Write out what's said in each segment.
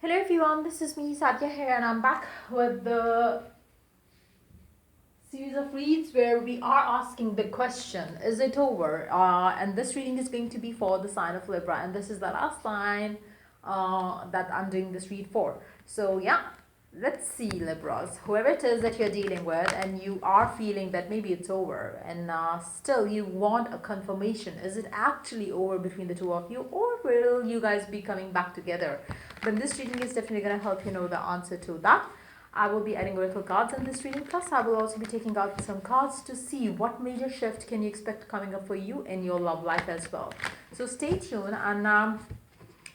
Hello everyone, this is me Satya here, and I'm back with the series of reads where we are asking the question, is it over? And this reading is going to be for the sign of Libra, and this is the last sign that I'm doing this read for. So yeah, let's see, Libras, whoever it is that you're dealing with and you are feeling that maybe it's over, and still you want a confirmation. Is it actually over between the two of you, or will you guys be coming back together? Then this reading is definitely going to help you know the answer to that. I will be adding oracle cards in this reading, plus I will also be taking out some cards to see what major shift can you expect coming up for you in your love life as well. So stay tuned, and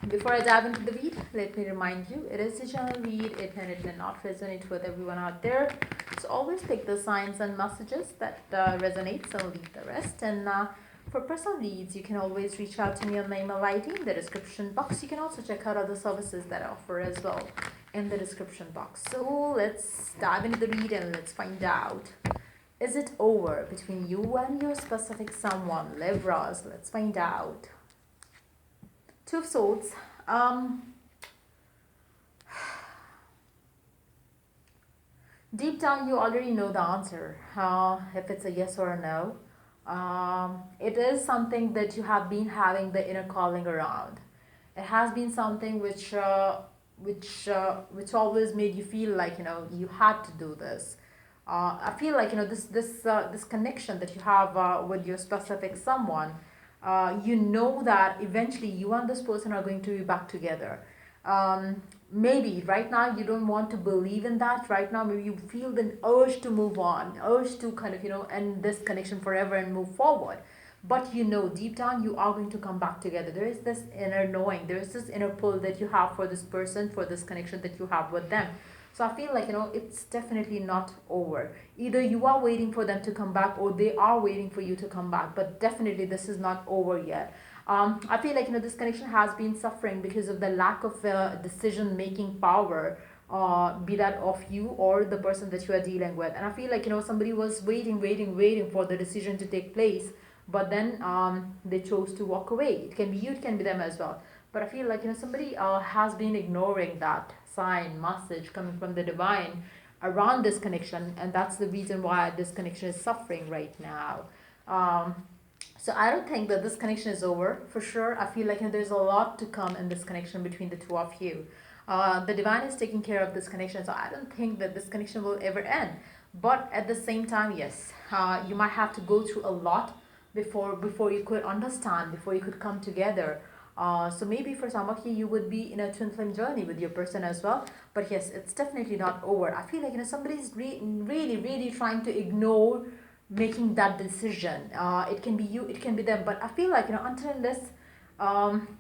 before I dive into the read, let me remind you, it is a general read, it may not resonate with everyone out there. So always pick the signs and messages that resonate, and leave the rest. And for personal leads, you can always reach out to me on my email ID in the description box. You can also check out other services that I offer as well in the description box. So let's dive into the read and let's find out. Is it over between you and your specific someone, Libras? Let's find out. Two of Swords. Deep down, you already know the answer. If it's a yes or a no. It is something that you have been having the inner calling around. It has been something which always made you feel like you had to do this. I feel like this connection that you have with your specific someone. You know that eventually you and this person are going to be back together. Maybe right now you don't want to believe in that. Right now maybe you feel the urge to move on, urge to kind of end this connection forever and move forward. But deep down you are going to come back together. There is this inner knowing, there is this inner pull that you have for this person, for this connection that you have with them. So I feel like it's definitely not over. Either you are waiting for them to come back, or they are waiting for you to come back, but definitely this is not over yet. I feel like this connection has been suffering because of the lack of decision making power, be that of you or the person that you are dealing with. And I feel like somebody was waiting for the decision to take place, but then they chose to walk away. It can be you, it can be them as well. But I feel like somebody has been ignoring that sign message coming from the divine around this connection, and that's the reason why this connection is suffering right now. um, so I don't think that this connection is over for sure. I feel like there's a lot to come in this connection between the two of you. The divine is taking care of this connection, so I don't think that this connection will ever end. But at the same time, yes, you might have to go through a lot before you could understand, before you could come together. So maybe for some of you, you would be in a twin flame journey with your person as well. But yes, it's definitely not over. I feel like somebody's really trying to ignore making that decision. It can be you, it can be them, but I feel like until unless um,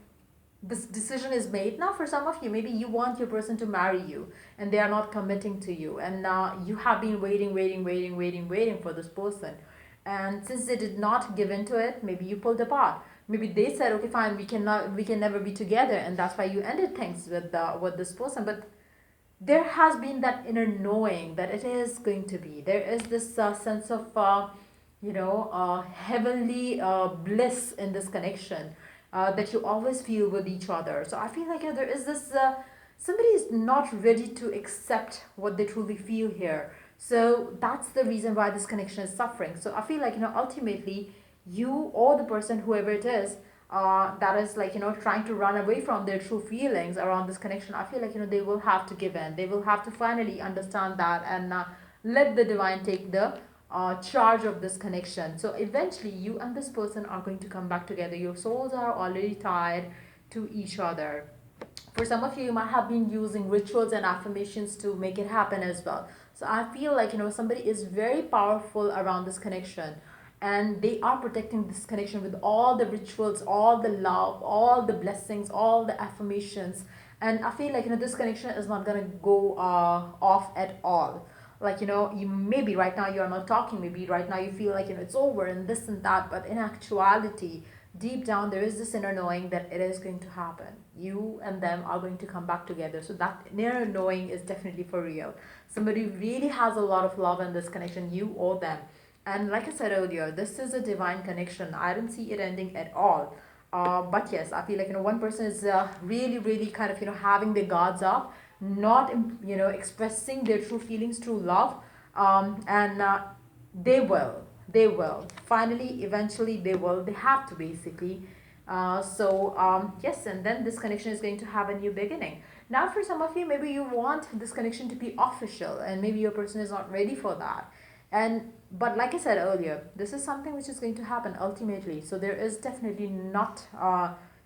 this decision is made now, for some of you maybe you want your person to marry you and they are not committing to you, and you have been waiting for this person, and since they did not give into it, maybe you pulled apart. Maybe they said, okay, fine, we can never be together, and that's why you ended things with this person. But there has been that inner knowing that it is going to be. There is this sense of, heavenly bliss in this connection that you always feel with each other. So I feel like there is this, somebody is not ready to accept what they truly feel here. So that's the reason why this connection is suffering. So I feel like, ultimately, you or the person, whoever it is, that is like trying to run away from their true feelings around this connection, I feel like they will have to give in. They will have to finally understand that, and let the divine take the charge of this connection. So eventually you and this person are going to come back together. Your souls are already tied to each other. For some of you, you might have been using rituals and affirmations to make it happen as well. So I feel like somebody is very powerful around this connection, and they are protecting this connection with all the rituals, all the love, all the blessings, all the affirmations. And I feel like this connection is not gonna go off at all. Like you maybe right now you're not talking, maybe right now you feel like it's over and this and that, but in actuality, deep down there is this inner knowing that it is going to happen. You and them are going to come back together. So that inner knowing is definitely for real. Somebody really has a lot of love in this connection, you or them. And like I said earlier, this is a divine connection. I don't see it ending at all. But yes, I feel like one person is really, really kind of having their guards up, not expressing their true feelings, true love, and they will finally, eventually, they have to basically. Yes, and then this connection is going to have a new beginning. Now, for some of you, maybe you want this connection to be official, and maybe your person is not ready for that. And but like I said earlier, this is something which is going to happen ultimately. So there is definitely not,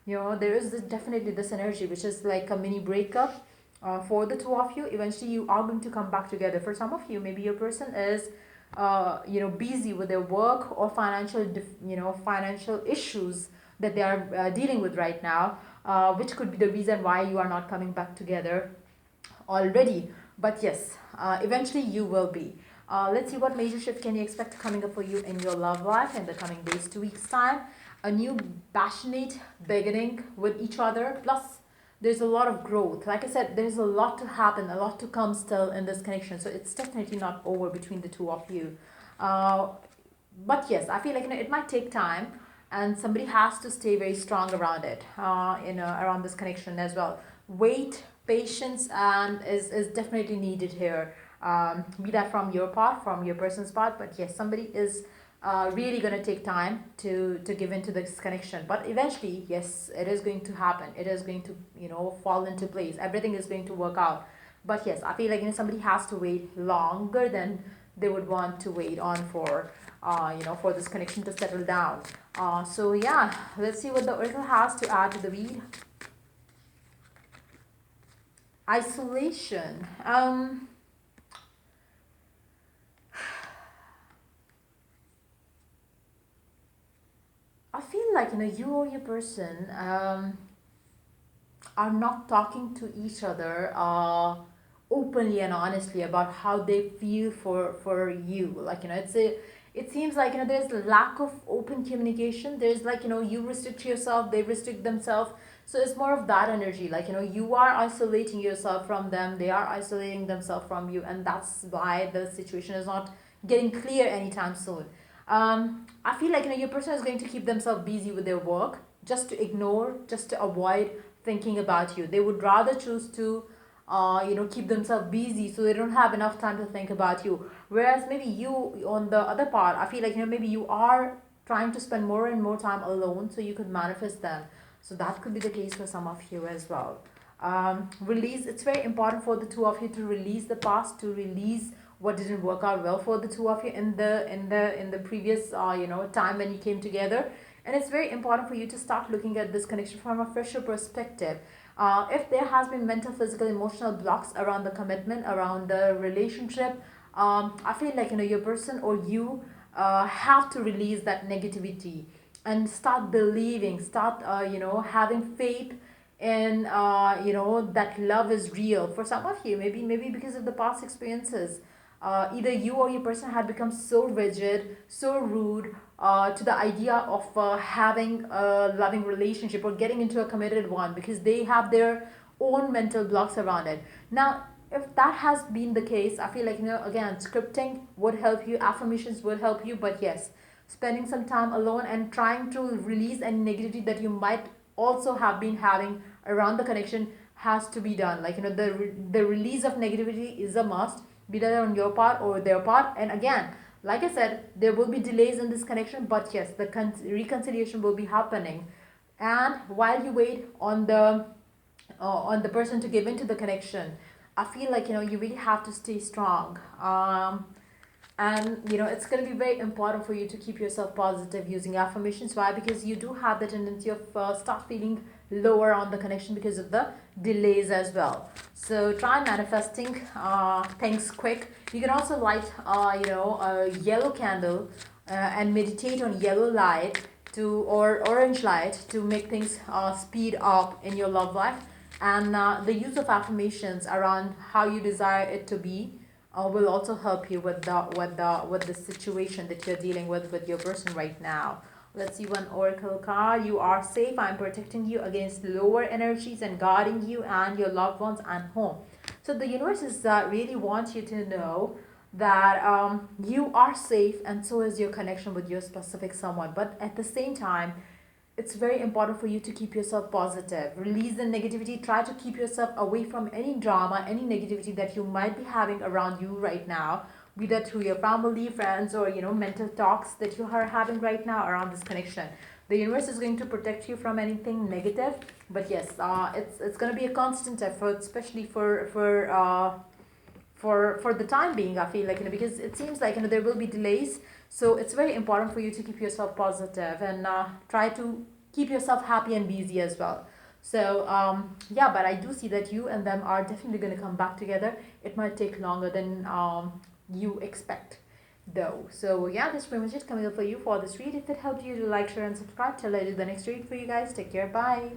there is definitely this energy which is like a mini breakup for the two of you. Eventually, you are going to come back together. For some of you, maybe your person is, busy with their work or financial issues that they are dealing with right now, which could be the reason why you are not coming back together already. But yes, eventually you will be. Let's see what major shift can you expect coming up for you in your love life in the coming days, 2 weeks time. A new passionate beginning with each other. Plus, there's a lot of growth. Like I said, there's a lot to happen, a lot to come still in this connection. So it's definitely not over between the two of you. Uh, but yes, I feel like it might take time, and somebody has to stay very strong around it, around this connection as well. Wait, patience, and is definitely needed here. Be that from your part, from your person's part, but yes, somebody is really going to take time to give into this connection. But eventually, yes, it is going to happen. It is going to fall into place. Everything is going to work out. But yes, I feel like somebody has to wait longer than they would want to wait on for for this connection to settle down. So yeah, let's see what the oracle has to add to the read. Isolation. I feel like you or your person are not talking to each other openly and honestly about how they feel for you. Like it seems like there's a lack of open communication. There's like you restrict yourself, they restrict themselves. So it's more of that energy. Like you are isolating yourself from them, they are isolating themselves from you, and that's why the situation is not getting clear anytime soon. I feel like your person is going to keep themselves busy with their work, just to ignore, just to avoid thinking about you. They would rather choose to keep themselves busy so they don't have enough time to think about you. Whereas maybe you, on the other part, I feel like maybe you are trying to spend more and more time alone so you could manifest them. So that could be the case for some of you as well. Release, it's very important for the two of you to release the past, to release what didn't work out well for the two of you in the previous time when you came together. And it's very important for you to start looking at this connection from a fresher perspective. If there has been mental, physical, emotional blocks around the commitment, around the relationship, I feel like your person or you have to release that negativity and start believing, start having faith in that love is real. For some of you, maybe because of the past experiences, either you or your person had become so rigid, so rude to the idea of having a loving relationship or getting into a committed one, because they have their own mental blocks around it. Now, if that has been the case, I feel like again, scripting would help you, affirmations would help you. But yes, spending some time alone and trying to release any negativity that you might also have been having around the connection has to be done. Like the release of negativity is a must, be that on your part or their part. And again, like I said, there will be delays in this connection, but yes, the reconciliation will be happening. And while you wait on the person to give into the connection, I feel like you really have to stay strong. And it's going to be very important for you to keep yourself positive using affirmations. Why? Because you do have the tendency of start feeling lower on the connection because of the delays as well. So try manifesting things quick. You can also light a yellow candle and meditate on yellow light to or orange light to make things speed up in your love life. And the use of affirmations around how you desire it to be will also help you with the situation that you're dealing with your person right now. Let's see one oracle card. You are safe. I'm protecting you against lower energies and guarding you and your loved ones and home. So the universe is really wants you to know that you are safe, and so is your connection with your specific someone. But at the same time, it's very important for you to keep yourself positive. Release the negativity. Try to keep yourself away from any drama, any negativity that you might be having around you right now, be that through your family, friends, or mental talks that you are having right now around this connection. The universe is going to protect you from anything negative, but yes, it's going to be a constant effort, especially for the time being. I feel like, because it seems like, there will be delays, so it's very important for you to keep yourself positive and try to keep yourself happy and busy as well. So yeah, but I do see that you and them are definitely going to come back together. It might take longer than you expect though. So yeah, that's pretty much it coming up for you for this read. If it helped you, to like, share, and subscribe till I do the next read for you guys. Take care. Bye.